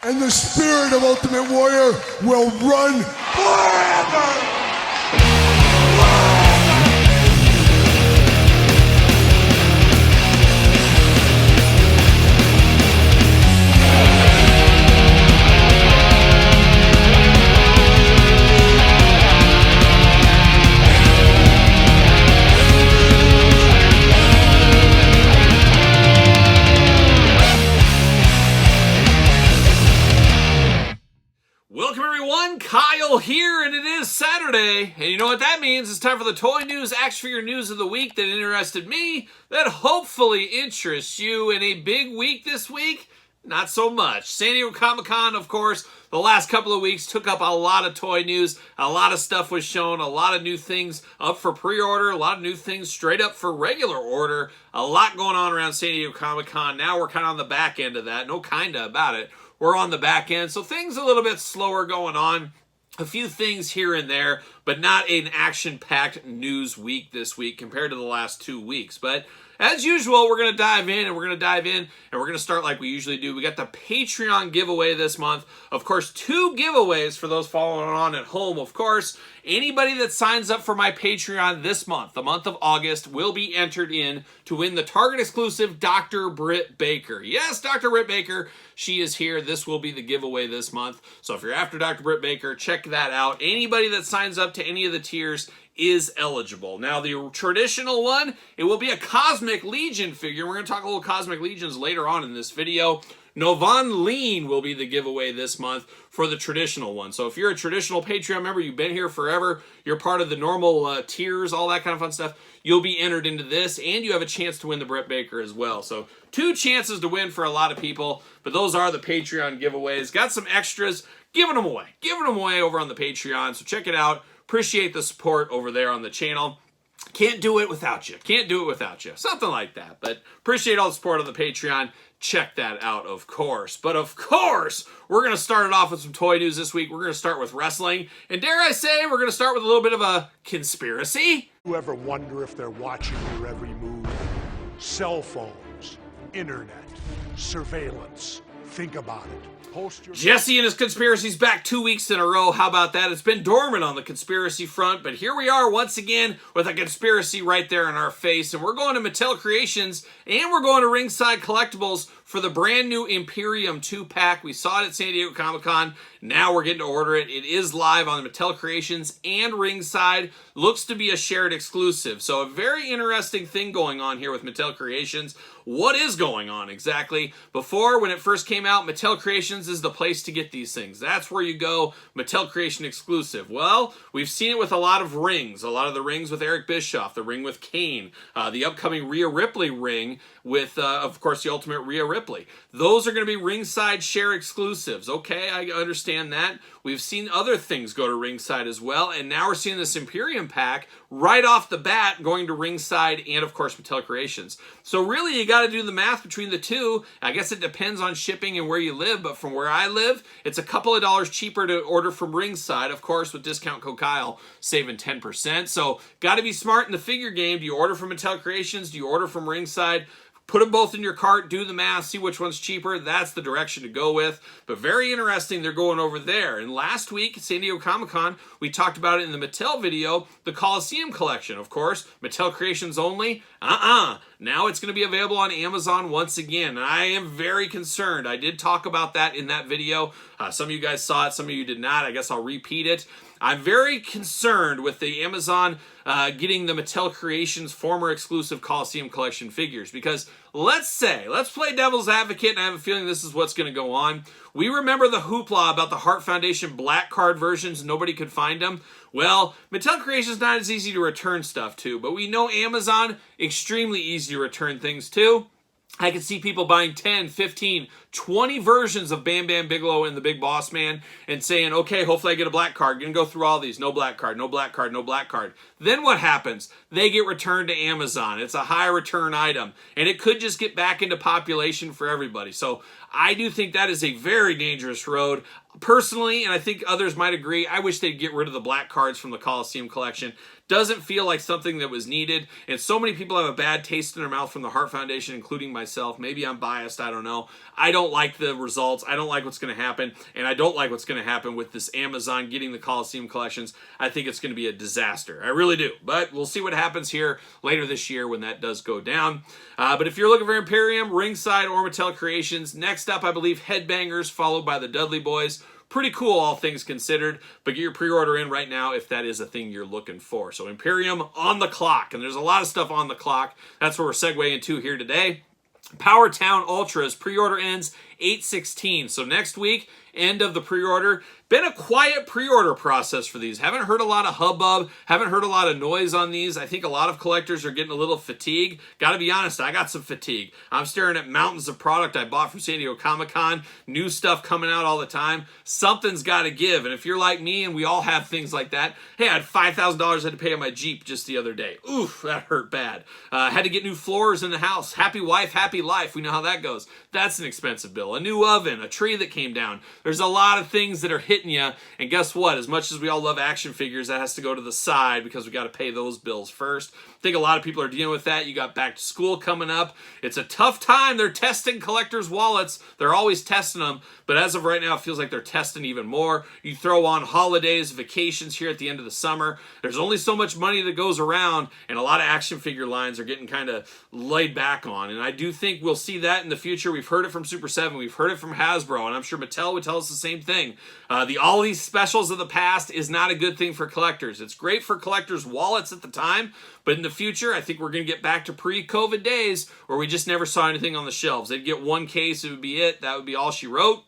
And the spirit of Ultimate Warrior will run forever! Welcome everyone, Kyle here, and it is Saturday, and you know what that means? It's time for the toy news, action figure news of the week that interested me, that hopefully interests you. In a big week this week, not so much. San Diego Comic-Con, of course, the last couple of weeks took up a lot of toy news, a lot of stuff was shown, a lot of new things up for pre-order, a lot of new things straight up for regular order, a lot going on around San Diego Comic-Con. Now we're kind of on the back end of that, no kinda about it. We're on the back end, so things a little bit slower going on. A few things here and there, but not an action-packed news week this week compared to the last 2 weeks. But as usual, we're going to dive in, and we're going to start like we usually do. We got the Patreon giveaway this month. Of course, 2 giveaways for those following on at home. Of course, anybody that signs up for my Patreon this month, the month of August, will be entered in to win the Target exclusive Dr. Britt Baker. Yes, Dr. Britt Baker, she is here. This will be the giveaway this month. So if you're after Dr. Britt Baker, check that out. Anybody that signs up to any of the tiers is eligible. Now, the traditional one, it will be a Cosmic Legion figure. We're going to talk a little Cosmic Legions later on in this video. Novan Lean will be the giveaway this month for the traditional one. So if you're a traditional Patreon member, you've been here forever, you're part of the normal tiers, all that kind of fun stuff, you'll be entered into this, and you have a chance to win the Britt Baker as well. So 2 chances to win for a lot of people, but those are the Patreon giveaways. Got some extras, giving them away over on the Patreon, so check it out. Appreciate the support over there on the channel. Can't do it without you. Something like that. But appreciate all the support on the Patreon. Check that out, of course. But of course, we're going to start it off with some toy news this week. We're going to start with wrestling. And dare I say, we're going to start with a little bit of a conspiracy. You ever wonder if they're watching your every move? Cell phones, internet, surveillance. Think about it. Jesse and his conspiracies back 2 weeks in a row. How about that? It's been dormant on the conspiracy front, but here we are once again with a conspiracy right there in our face. And we're going to Mattel Creations, and we're going to Ringside Collectibles for the brand new Imperium 2-pack. We saw it at San Diego Comic-Con. Now we're getting to order it. It is live on Mattel Creations and Ringside. Looks to be a shared exclusive. So a very interesting thing going on here with Mattel Creations. What is going on exactly? Before, when it first came out, Mattel Creations is the place to get these things. That's where you go, Mattel Creation exclusive. Well, we've seen it with a lot of rings. A lot of the rings with Eric Bischoff, the ring with Kane, the upcoming Rhea Ripley ring with, of course, the Ultimate Rhea Ripley. Those are going to be Ringside share exclusives. Okay, I understand that. We've seen other things go to Ringside as well, and now we're seeing this Imperium pack right off the bat going to Ringside and, of course, Mattel Creations. So really, you got to do the math between the two. I guess it depends on shipping and where you live, but from where I live, it's a couple of dollars cheaper to order from Ringside, of course, with discount code Kyle, saving 10%. So got to be smart in the figure game. Do you order from Mattel Creations? Do you order from Ringside? Put them both in your cart, do the math, see which one's cheaper. That's the direction to go with. But very interesting, they're going over there. And last week, at San Diego Comic-Con, we talked about it in the Mattel video, the Coliseum collection, of course. Mattel Creations only. Now it's going to be available on Amazon once again. And I am very concerned. I did talk about that in that video. Some of you guys saw it, some of you did not. I guess I'll repeat it. I'm very concerned with the Amazon getting the Mattel Creations former exclusive Coliseum collection figures, because let's play devil's advocate, and I have a feeling this is what's going to go on. We remember the hoopla about the Heart Foundation black card versions, nobody could find them. Well, Mattel Creations not as easy to return stuff to, but we know Amazon, extremely easy to return things to. I can see people buying 10, 15, 20 versions of Bam Bam Bigelow and the Big Boss Man and saying, okay, hopefully I get a black card. Gonna go through all these. No black card, no black card, no black card. Then what happens? They get returned to Amazon. It's a high return item, and it could just get back into population for everybody. So I do think that is a very dangerous road. Personally, and I think others might agree, I wish they'd get rid of the black cards from the Coliseum collection. Doesn't feel like something that was needed, and so many people have a bad taste in their mouth from the Heart Foundation, including myself. Maybe I'm biased, I don't know. I don't like the results. I don't like what's going to happen, and I don't like what's going to happen with this Amazon getting the Coliseum collections. I think it's going to be a disaster. I really do, but we'll see what happens here later this year when that does go down. But if you're looking for Imperium, Ringside, or Mattel Creations, next up, I believe Headbangers, followed by the Dudley Boys. Pretty cool, all things considered, but get your pre-order in right now if that is a thing you're looking for. So Imperium on the clock, and there's a lot of stuff on the clock. That's what we're segueing into here today. Power Town Ultras, pre-order ends 8/16. So next week, end of the pre-order. Been a quiet pre-order process for these. Haven't heard a lot of hubbub. Haven't heard a lot of noise on these. I think a lot of collectors are getting a little fatigued. Got to be honest, I got some fatigue. I'm staring at mountains of product I bought from San Diego Comic-Con. New stuff coming out all the time. Something's got to give. And if you're like me, and we all have things like that, hey, I had $5,000 I had to pay on my Jeep just the other day. Oof, that hurt bad. Had to get new floors in the house. Happy wife, happy life. We know how that goes. That's an expensive bill. A new oven, a tree that came down. There's a lot of things that are hitting you, and guess what? As much as we all love action figures, that has to go to the side because we got to pay those bills first. I think a lot of people are dealing with that. You got back to school coming up. It's a tough time. They're testing collectors' wallets. They're always testing them, but as of right now, it feels like they're testing even more. You throw on holidays, vacations here at the end of the summer. There's only so much money that goes around, and a lot of action figure lines are getting kind of laid back on, and I do think we'll see that in the future. We've heard it from Super 7. We've heard it from Hasbro, and I'm sure Mattel would tell us the same thing. The Ollie specials of the past is not a good thing for collectors. It's great for collectors' wallets at the time, but in the future, I think we're going to get back to pre-COVID days where we just never saw anything on the shelves. They'd get one case, it would be it. That would be all she wrote.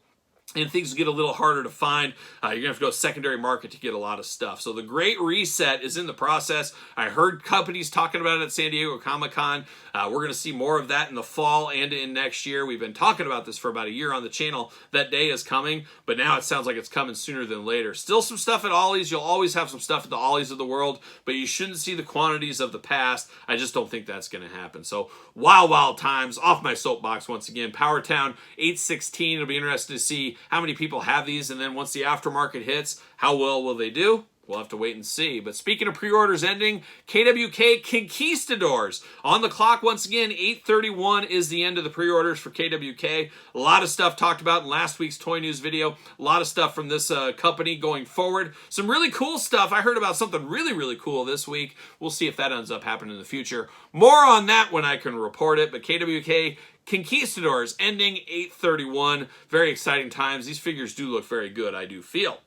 And things get a little harder to find. You're going to have to go secondary market to get a lot of stuff. So the Great Reset is in the process. I heard companies talking about it at San Diego Comic-Con. We're going to see more of that in the fall and in next year. We've been talking about this for about a year on the channel. That day is coming, but now it sounds like it's coming sooner than later. Still some stuff at Ollie's. You'll always have some stuff at the Ollie's of the world, but you shouldn't see the quantities of the past. I just don't think that's going to happen. So wild times. Off my soapbox once again. Power Town 8/16. It'll be interesting to see how many people have these, and then once the aftermarket hits, how well will they do? We'll have to wait and see. But speaking of pre-orders ending, KWK Conquistadors on the clock once again. 8/31 is the end of the pre-orders for KWK. A lot of stuff talked about in last week's Toy News video. A lot of stuff from this company going forward. Some really cool stuff. I heard about something really cool this week. We'll see if that ends up happening in the future. More on that when I can report it. But KWK Conquistadors ending 8/31. Very exciting times. These figures do look very good, I do feel.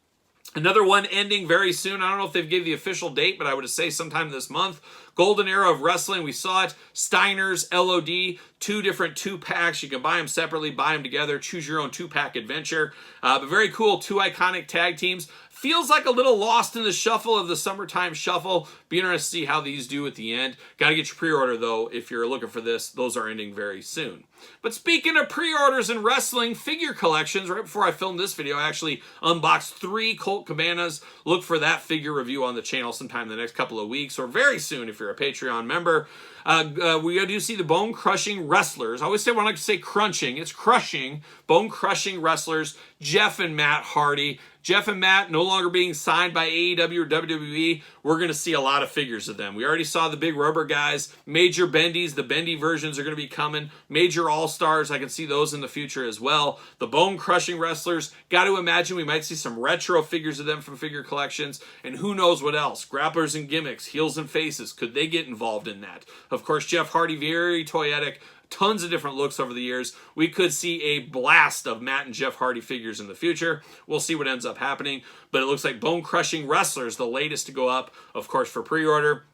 Another one ending very soon. I don't know if they've gave the official date, but I would say sometime this month. Golden Era of Wrestling. We saw it. Steiner's LOD. 2 different 2-packs. You can buy them separately, buy them together. Choose your own 2-pack adventure. But very cool. 2 iconic tag teams. Feels like a little lost in the shuffle of the summertime shuffle. Be interested to see how these do at the end. Got to get your pre-order, though, if you're looking for this. Those are ending very soon. But speaking of pre-orders in wrestling, figure collections, right before I filmed this video, I actually unboxed 3 Colt Cabanas. Look for that figure review on the channel sometime in the next couple of weeks, or very soon if you're a Patreon member. We do see the Bone Crushing Wrestlers. I always say when I like to say crunching, it's crushing. Bone Crushing Wrestlers, Jeff and Matt Hardy. Jeff and Matt no longer being signed by AEW or WWE. We're going to see a lot of figures of them. We already saw the big rubber guys. Major Bendies, the bendy versions are going to be coming. Major All-Stars, I can see those in the future as well. The Bone Crushing Wrestlers, got to imagine we might see some retro figures of them from figure collections. And who knows what else. Grapplers and Gimmicks, Heels and Faces, could they get involved in that? Of course, Jeff Hardy, very toyetic. Tons of different looks over the years. We could see a blast of Matt and Jeff Hardy figures in the future. We'll see what ends up happening. But it looks like Bone Crushing Wrestlers, the latest to go up, of course, for pre-order.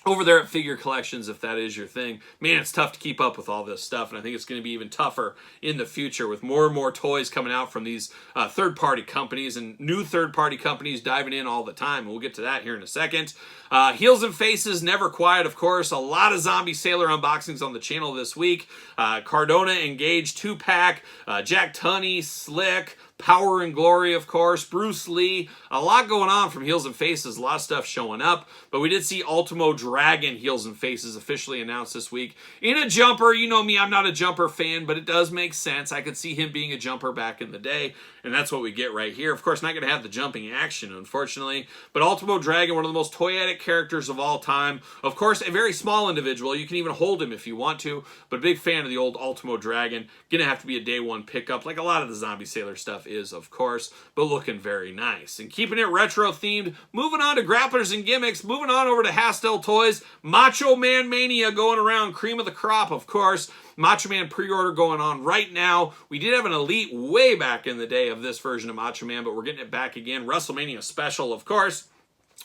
Over there at Figure Collections, if that is your thing. Man, it's tough to keep up with all this stuff, and I think it's going to be even tougher in the future with more and more toys coming out from these third-party companies and new third-party companies diving in all the time. And we'll get to that here in a second. Heels and Faces, never quiet, of course. A lot of Zombie Sailor unboxings on the channel this week. Cardona Engage 2-pack, Jack Tunney, Slick, Power and Glory, of course, Bruce Lee, a lot going on from Heels and Faces, a lot of stuff showing up, but we did see Ultimo Dragon Heels and Faces officially announced this week in a jumper. You know me, I'm not a jumper fan, but it does make sense. I could see him being a jumper back in the day, and that's what we get right here. Of course, not going to have the jumping action, unfortunately, but Ultimo Dragon, one of the most toyetic characters of all time. Of course, a very small individual. You can even hold him if you want to, but a big fan of the old Ultimo Dragon. Going to have to be a day one pickup, like a lot of the Zombie Sailor stuff is, of course, but looking very nice. And keeping it retro themed, moving on to Grapplers and Gimmicks, moving on over to Hasbro Toys, Macho Man Mania going around, cream of the crop, of course. Macho Man pre-order going on right now. We did have an Elite way back in the day of this version of Macho Man, but we're getting it back again. WrestleMania special, of course.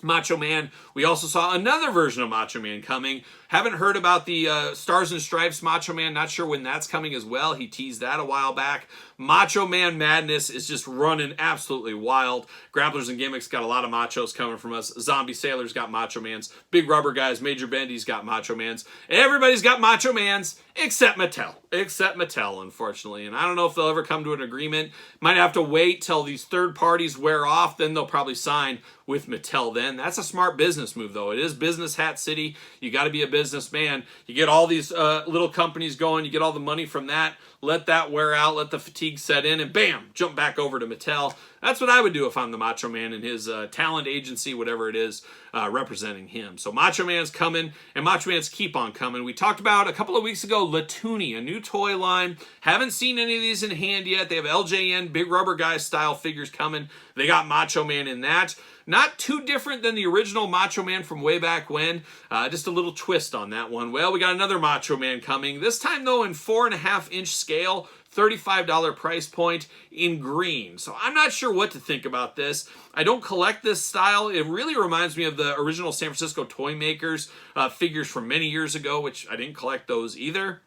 Macho Man. We also saw another version of Macho Man coming. Haven't heard about the Stars and Stripes Macho Man. Not sure when that's coming as well. He teased that a while back. Macho Man Madness is just running absolutely wild. Grapplers and Gimmicks got a lot of machos coming from us. Zombie Sailors got Macho Mans. Big Rubber Guys, Major Bendy's got Macho Mans. Everybody's got Macho Mans except Mattel. Except Mattel, unfortunately. And I don't know if they'll ever come to an agreement. Might have to wait till these third parties wear off. Then they'll probably sign with Mattel then. That's a smart business move, though. It is Business Hat City. You got to be a businessman. You get all these little companies going. You get all the money from that. Let that wear out. Let the fatigue set in. And bam, jump back over to Mattel. That's what I would do if I'm the Macho Man and his talent agency, whatever it is, representing him. So Macho Man's coming, and Macho Man's keep on coming. We talked about a couple of weeks ago, Latoonie, a new toy line. Haven't seen any of these in hand yet. They have LJN, Big Rubber Guy style figures coming. They got Macho Man in that. Not too different than the original Macho Man from way back when. Just a little twist on that one. Well, we got another Macho Man coming. This time, though, in 4.5-inch scale. $35 price point in green. So I'm not sure what to think about this. I don't collect this style. It really reminds me of the original San Francisco Toy Makers figures from many years ago, which I didn't collect those either.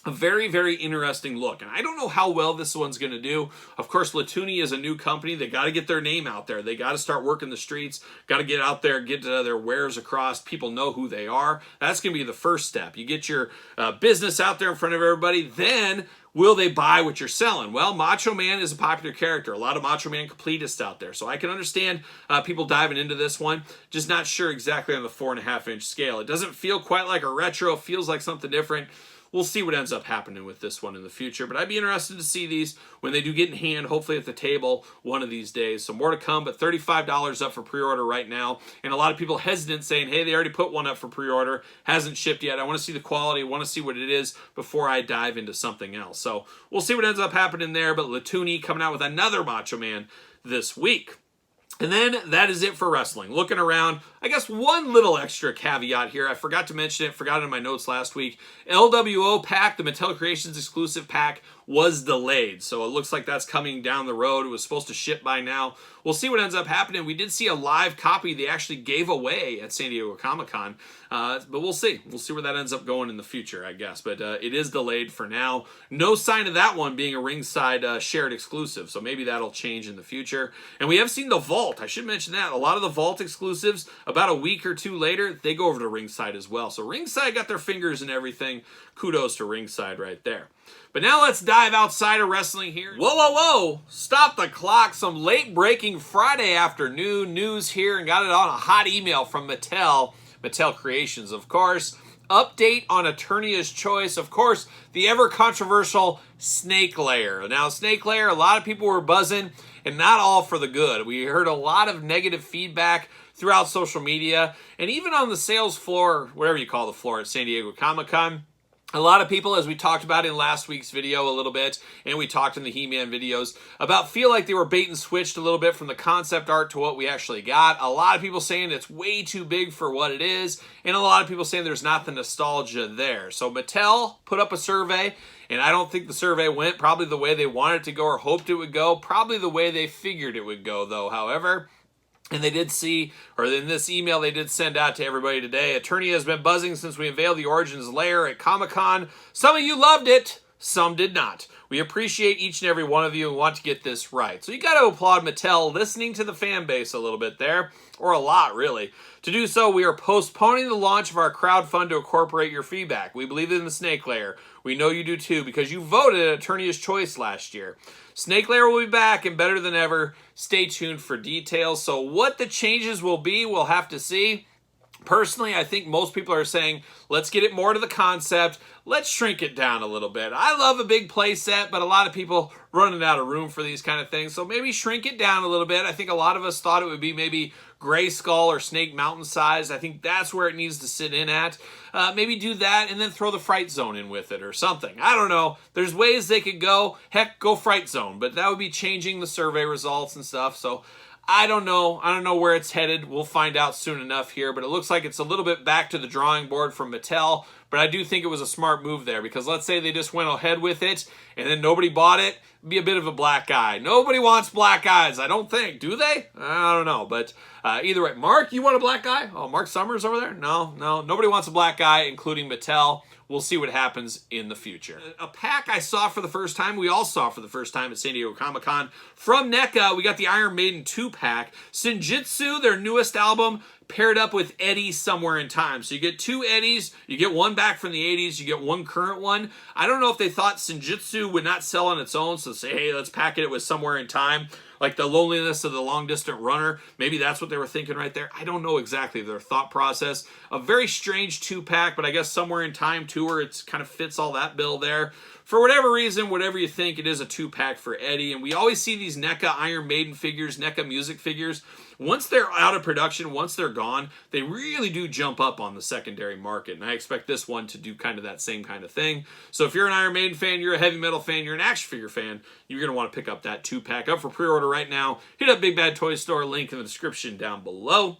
A very, very interesting look. And I don't know how well this one's going to do. Of course, Latoonie is a new company. They got to get their name out there. They got to start working the streets. Got to get out there, get their wares across. People know who they are. That's going to be the first step. You get your business out there in front of everybody. Then, will they buy what you're selling? Well, Macho Man is a popular character. A lot of Macho Man completists out there. So I can understand people diving into this one. Just not sure exactly on the 4.5-inch scale. It doesn't feel quite like a retro. It feels like something different. We'll see what ends up happening with this one in the future. But I'd be interested to see these when they do get in hand, hopefully at the table one of these days. So more to come, but $35 up for pre-order right now. And a lot of people hesitant saying, hey, they already put one up for pre-order. Hasn't shipped yet. I want to see the quality. I want to see what it is before I dive into something else. So we'll see what ends up happening there. But Latoonie coming out with another Macho Man this week. And then that is it for wrestling. Looking around, I guess one little extra caveat here. I forgot to mention it, forgot it in my notes last week. LWO pack, the Mattel Creations exclusive pack, was delayed. So it looks like that's coming down the road. It was supposed to ship by now. We'll see what ends up happening. We did see a live copy they actually gave away at San Diego Comic-Con. But we'll see. We'll see where that ends up going in the future, I guess. But it is delayed for now. No sign of that one being a ringside shared exclusive. So maybe that'll change in the future. And we have seen the Vault. I should mention that. A lot of the Vault exclusives, about a week or two later, they go over to ringside as well. So ringside got their fingers in everything. Kudos to ringside right there. But now let's dive outside of wrestling here. Whoa, whoa, whoa. Stop the clock. Some late-breaking Friday afternoon news here, and got it on a hot email from Mattel Creations, of course. Update on Eternia's Choice. Of course, the ever-controversial Snake Lair. Now, Snake Lair, a lot of people were buzzing, and not all for the good. We heard a lot of negative feedback throughout social media, and even on the sales floor, whatever you call the floor at San Diego Comic-Con. A lot of people, as we talked about in last week's video a little bit, and we talked in the He-Man videos, about feel like they were bait and switched a little bit from the concept art to what we actually got. A lot of people saying it's way too big for what it is, and a lot of people saying there's not the nostalgia there. So Mattel put up a survey, and I don't think the survey went probably the way they wanted it to go or hoped it would go, probably the way they figured it would go, though, however. And they did see, or in this email they did send out to everybody today, Eternia has been buzzing since we unveiled the Origins Lair at Comic-Con. Some of you loved it. some did not. We appreciate each and every one of you and want to get this right. So you got to applaud Mattel listening to the fan base a little bit there, or a lot really. To do so, we are postponing the launch of our crowdfund to incorporate your feedback. We believe in the Snake Lair. We know you do too because you voted at Attorney's Choice last year. Snake Lair will be back and better than ever. Stay tuned for details. So what the changes will be, we'll have to see. Personally, I think most people are saying, let's get it more to the concept. Let's shrink it down a little bit. I love a big play set, but a lot of people running out of room for these kind of things. So maybe shrink it down a little bit. I think a lot of us thought it would be maybe Gray Skull or Snake Mountain size. I think that's where it needs to sit in at. Maybe do that and then throw the Fright Zone in with it or something. I don't know. There's ways they could go. Heck, go Fright Zone. But that would be changing the survey results and stuff. So I don't know. I don't know where it's headed. We'll find out soon enough here, but it looks like it's a little bit back to the drawing board from Mattel, but I do think it was a smart move there because let's say they just went ahead with it and then nobody bought it. It'd be a bit of a black eye. Nobody wants black eyes, I don't think. Do they? I don't know, but either way. Mark, you want a black eye? Oh, Mark Summers over there? No. Nobody wants a black eye, including Mattel. We'll see what happens in the future. A pack I saw for the first time, we all saw for the first time at San Diego Comic-Con. From NECA, we got the Iron Maiden 2-pack. Senjutsu, their newest album, paired up with Eddie Somewhere in Time. So you get 2 Eddies, you get one back from the 80s, you get one current one. I don't know if they thought Senjutsu would not sell on its own, so say, hey, let's pack it with Somewhere in Time. Like the loneliness of the long-distance runner. Maybe that's what they were thinking right there. I don't know exactly their thought process. A very strange 2-pack, but I guess Somewhere in Time tour, it kind of fits all that bill there. For whatever reason, whatever you think, it is a 2-pack for Eddie. And we always see these NECA Iron Maiden figures, NECA music figures. Once they're out of production, once they're gone, they really do jump up on the secondary market. And I expect this one to do kind of that same kind of thing. So if you're an Iron Maiden fan, you're a heavy metal fan, you're an action figure fan, you're going to want to pick up that 2-pack up for pre-order right now. Hit up Big Bad Toy Store, link in the description down below.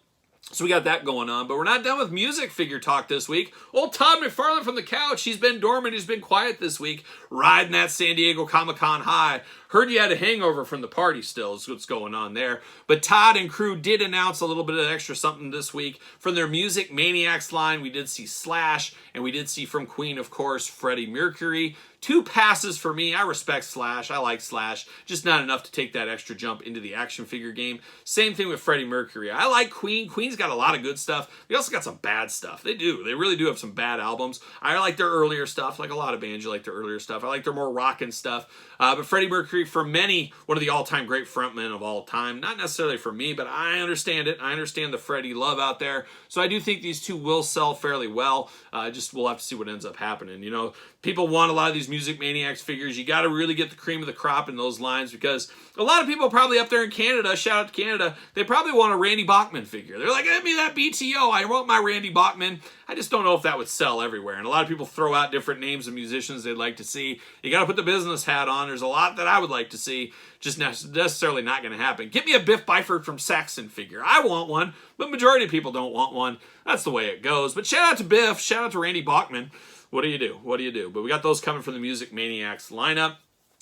So we got that going on, but we're not done with music figure talk this week. Old Todd McFarlane from the couch, he's been dormant, he's been quiet this week, riding that San Diego Comic-Con high. Heard you had a hangover from the party still is what's going on there. But Todd and crew did announce a little bit of extra something this week. From their Music Maniacs line, we did see Slash, and we did see from Queen, of course, Freddie Mercury. 2 passes for me. I respect Slash. I like Slash. Just not enough to take that extra jump into the action figure game. Same thing with Freddie Mercury. I like Queen. Queen's got a lot of good stuff. They also got some bad stuff. They do. They really do have some bad albums. I like their earlier stuff. Like a lot of bands, you like their earlier stuff. I like their more rockin' stuff. But Freddie Mercury, for many, one of the all-time great frontmen of all time. Not necessarily for me, but I understand it. I understand the Freddie love out there. So I do think these 2 will sell fairly well. Just we'll have to see what ends up happening. You know, people want a lot of these Music Maniacs figures. You got to really get the cream of the crop in those lines because a lot of people probably up there in Canada, shout out to Canada, they probably want a Randy Bachman figure. They're like, give me that BTO. I want my Randy Bachman. I just don't know if that would sell everywhere. And a lot of people throw out different names of musicians they'd like to see. You got to put the business hat on. There's a lot that I would like to see. Just necessarily not going to happen. Get me a Biff Byford from Saxon figure. I want one, but majority of people don't want one. That's the way it goes. But shout out to Biff. Shout out to Randy Bachman. What do you do? What do you do? But we got those coming from the Music Maniacs lineup.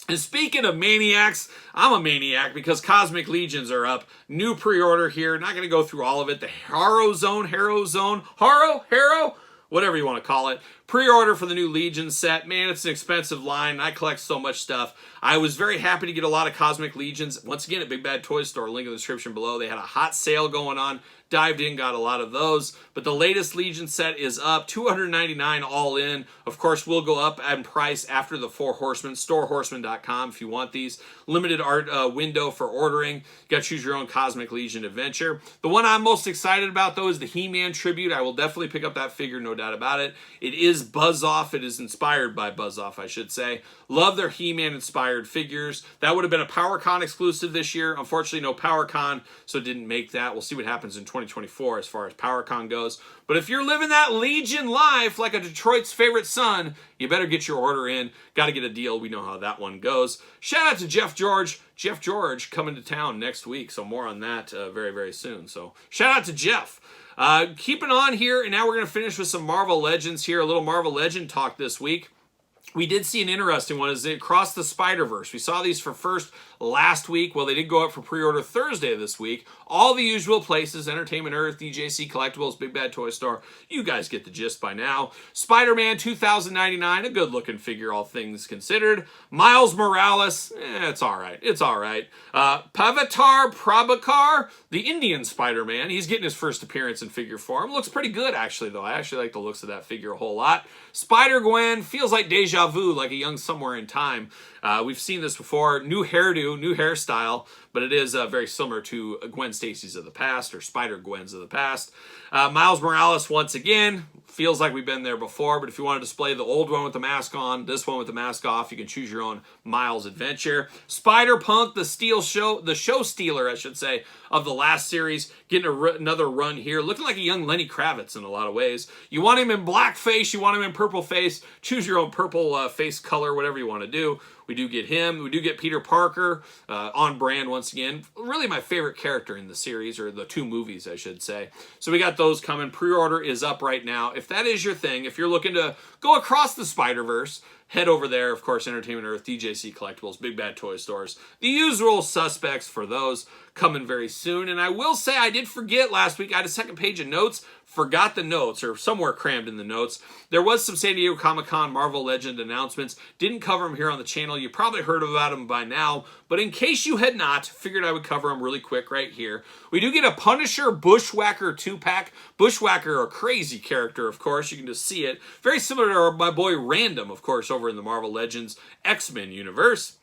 And speaking of maniacs, I'm a maniac because Cosmic Legions are up. New pre-order here. Not going to go through all of it. The Haro Zone, whatever you want to call it. Pre-order for the new Legion set. Man, it's an expensive line. I collect so much stuff. I was very happy to get a lot of Cosmic Legions. Once again, at Big Bad Toy Store, link in the description below. They had a hot sale going on. Dived in, got a lot of those. But the latest Legion set is up, $299 all in. Of course, will go up in price after the 4 Horsemen. StoreHorseman.com if you want these. Limited art window for ordering. You got to choose your own Cosmic Legion adventure. The one I'm most excited about, though, is the Heman tribute. I will definitely pick up that figure, no doubt about it. It is Buzz-Off. It is inspired by Buzz-Off, I should say. Love their He-Man inspired figures. That would have been a PowerCon exclusive this year. Unfortunately, no PowerCon, so it didn't make that. We'll see what happens in 2024 as far as PowerCon goes. But if you're living that Legion life like a Detroit's favorite son, you better get your order in. Got to get a deal. We know how that one goes. Shout out to Jeff George. Jeff George coming to town next week, so more on that very, very soon. So shout out to Jeff. Keeping on here, and now we're going to finish with some Marvel Legends here. A little Marvel Legend talk this week. we did see an interesting one is Across the Spider-Verse. We saw these for first last week. Well, they did go up for pre-order Thursday of this week. All the usual places, Entertainment Earth, DJC Collectibles, Big Bad Toy Store. You guys get the gist by now. Spider-Man 2099, a good-looking figure, all things considered. Miles Morales, it's all right. It's all right. Pavatar Prabhakar, the Indian Spider-Man. He's getting his first appearance in figure form. Looks pretty good, actually, though. I actually like the looks of that figure a whole lot. Spider-Gwen feels like deja vu, like a young Somewhere in Time. We've seen this before. New hairdo, new hairstyle, but it is very similar to Gwen Stacy's of the past, or Spider-Gwen's of the past. Miles Morales, once again, feels like we've been there before, but if you want to display the old one with the mask on, this one with the mask off, you can choose your own Miles adventure. Spider-Punk, the show stealer, I should say, of the last series, getting another run here, looking like a young Lenny Kravitz in a lot of ways. You want him in blackface, you want him in purple face, choose your own purple face color, whatever you want to do. We do get him. We do get Peter Parker, on brand once again. Really my favorite character in the series, or the two movies, I should say. So we got those coming. Pre-order is up right now. If that is your thing, if you're looking to go across the Spider-Verse, head over there. Of course, Entertainment Earth, DJC Collectibles, Big Bad Toy Stores. The usual suspects for those coming very soon. And I will say I did forget last week. I had a second page of notes. Forgot the notes, or somewhere crammed in the notes. There was some San Diego Comic-Con Marvel Legend announcements. Didn't cover them here on the channel. You probably heard about them by now. But in case you had not, figured I would cover them really quick right here. We do get a Punisher Bushwhacker 2-pack. Bushwhacker, a crazy character, of course. You can just see it. Very similar to my boy Random, of course, over in the Marvel Legends X-Men universe.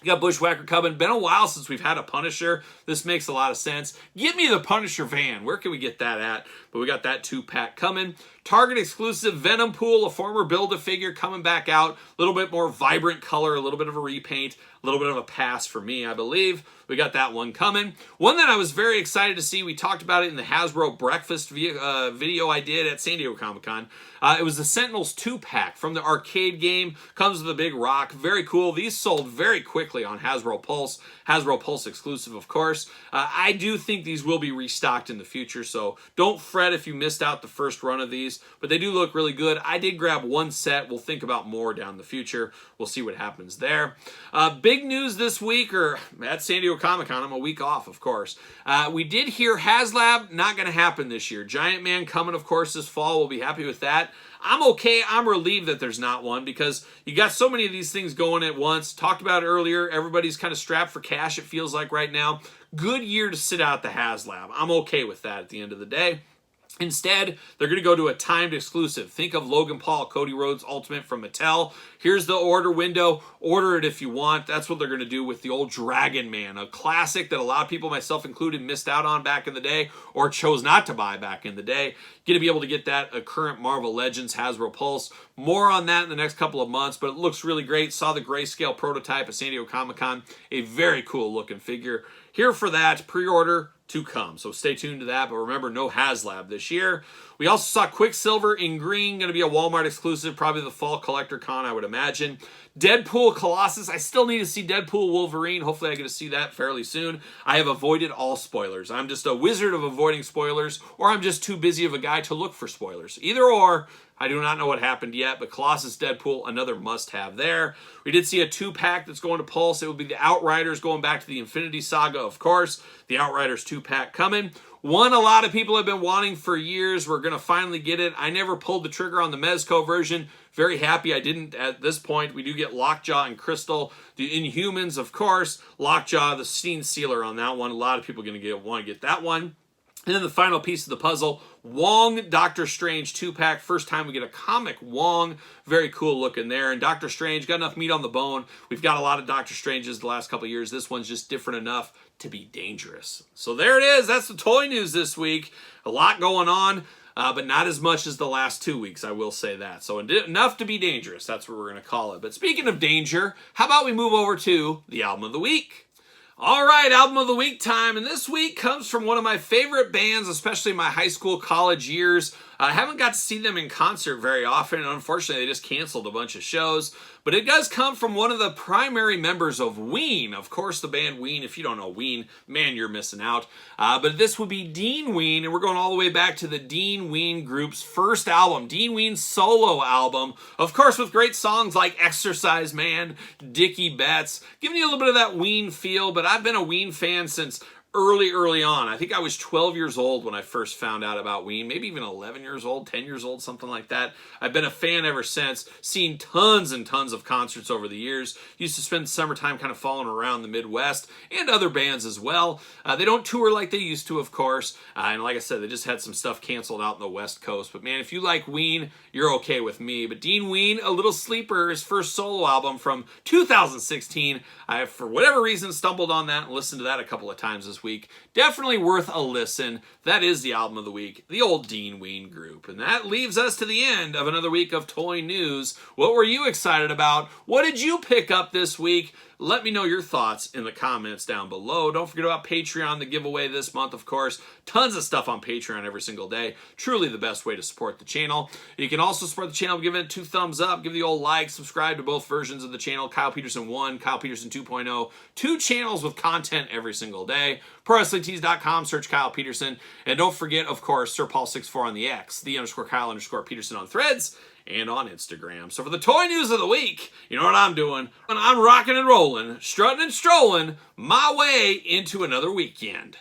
You got Bushwhacker coming. Been a while since we've had a Punisher. This makes a lot of sense. Give me the Punisher van. Where can we get that at? But we got that 2-pack coming. Target exclusive Venom Pool, a former Build-A-Figure coming back out. A little bit more vibrant color, a little bit of a repaint, a little bit of a pass for me, I believe. We got that one coming. One that I was very excited to see, we talked about it in the Hasbro breakfast video I did at San Diego Comic-Con. It was the Sentinels 2-pack from the arcade game. Comes with a big rock. Very cool. These sold very quickly on Hasbro Pulse. Hasbro Pulse exclusive, of course. I do think these will be restocked in the future, so don't fret if you missed out the first run of these, but they do look really good. I did grab one set. We'll think about more down the future. We'll see what happens there. Big news this week, or at San Diego Comic-Con. I'm a week off, of course. We did hear HasLab, not going to happen this year. Giant Man coming, of course, this fall. We'll be happy with that. I'm okay. I'm relieved that there's not one, because you got so many of these things going at once. Talked about it earlier. Everybody's kind of strapped for cash, it feels like right now. Good year to sit out the HasLab. I'm okay with that at the end of the day. Instead, they're going to go to a timed exclusive. Think of Logan Paul, Cody Rhodes Ultimate from Mattel. Here's the order window. Order it if you want. That's what they're going to do with the old Dragon Man, a classic that a lot of people, myself included, missed out on back in the day or chose not to buy back in the day. Going to be able to get that at current Marvel Legends Hasbro Pulse. More on that in the next couple of months, but it looks really great. Saw the grayscale prototype at San Diego Comic-Con. A very cool looking figure. Here for that, pre-order to come. So stay tuned to that, but remember, no HasLab this year. We also saw Quicksilver in green, going to be a Walmart exclusive, probably the fall collector con, I would imagine. Deadpool Colossus. I still need to see Deadpool Wolverine. Hopefully I get to see that fairly soon. I have avoided all spoilers. I'm just a wizard of avoiding spoilers, or I'm just too busy of a guy to look for spoilers. Either or. I do not know what happened yet, but Colossus Deadpool, another must-have there. We did see a 2-pack that's going to Pulse. It will be the Outriders going back to the Infinity Saga, of course. The Outriders 2-pack coming. One a lot of people have been wanting for years. We're going to finally get it. I never pulled the trigger on the Mezco version. Very happy I didn't at this point. We do get Lockjaw and Crystal. The Inhumans, of course. Lockjaw, the scene sealer on that one. A lot of people are going to want to get that one. And then the final piece of the puzzle, Wong Doctor Strange 2-pack. First time we get a comic Wong. Very cool looking there. And Doctor Strange, got enough meat on the bone. We've got a lot of Doctor Stranges the last couple of years. This one's just different enough to be dangerous. So there it is. That's the toy news this week. A lot going on, but not as much as the last 2 weeks, I will say that. So enough to be dangerous. That's what we're going to call it. But speaking of danger, how about we move over to the album of the week? All right, album of the week time, and this week comes from one of my favorite bands, especially my high school, college years. I haven't got to see them in concert very often, and unfortunately they just canceled a bunch of shows. But it does come from one of the primary members of Ween. Of course, the band Ween. If you don't know Ween, man, you're missing out. But this would be Dean Ween, and we're going all the way back to the Dean Ween Group's first album, Dean Ween's solo album. Of course, with great songs like Exercise Man, Dickie Betts, giving you a little bit of that Ween feel. But I've been a Ween fan since early on. I think I was 12 years old when I first found out about Ween, maybe even 11 years old, 10 years old, something like that. I've been a fan ever since, seen tons and tons of concerts over the years. Used to spend summertime kind of following around the Midwest and other bands as well. They don't tour like they used to, of course. And like I said, they just had some stuff canceled out in the West Coast. But man, if you like Ween, you're okay with me. But Dean Ween, A Little Sleeper, his first solo album from 2016. I, for whatever reason, stumbled on that and listened to that a couple of times this week. Definitely worth a listen. That is the album of the week, the old Dean Ween Group. And that leaves us to the end of another week of toy news. What were you excited about? What did you pick up this week? Let me know your thoughts in the comments down below. Don't forget about Patreon, the giveaway this month, of course. Tons of stuff on Patreon every single day. Truly the best way to support the channel. You can also support the channel, give it 2 thumbs up, give the old like, subscribe to both versions of the channel, Kyle Peterson 1, Kyle Peterson 2.0. 2 channels with content every single day. ProWrestlingTees.com, search Kyle Peterson. And don't forget, of course, SirPaul64 on the X, _Kyle_Peterson on Threads, and on Instagram. So for the toy news of the week, you know what I'm doing? I'm rocking and rolling, strutting and strolling my way into another weekend.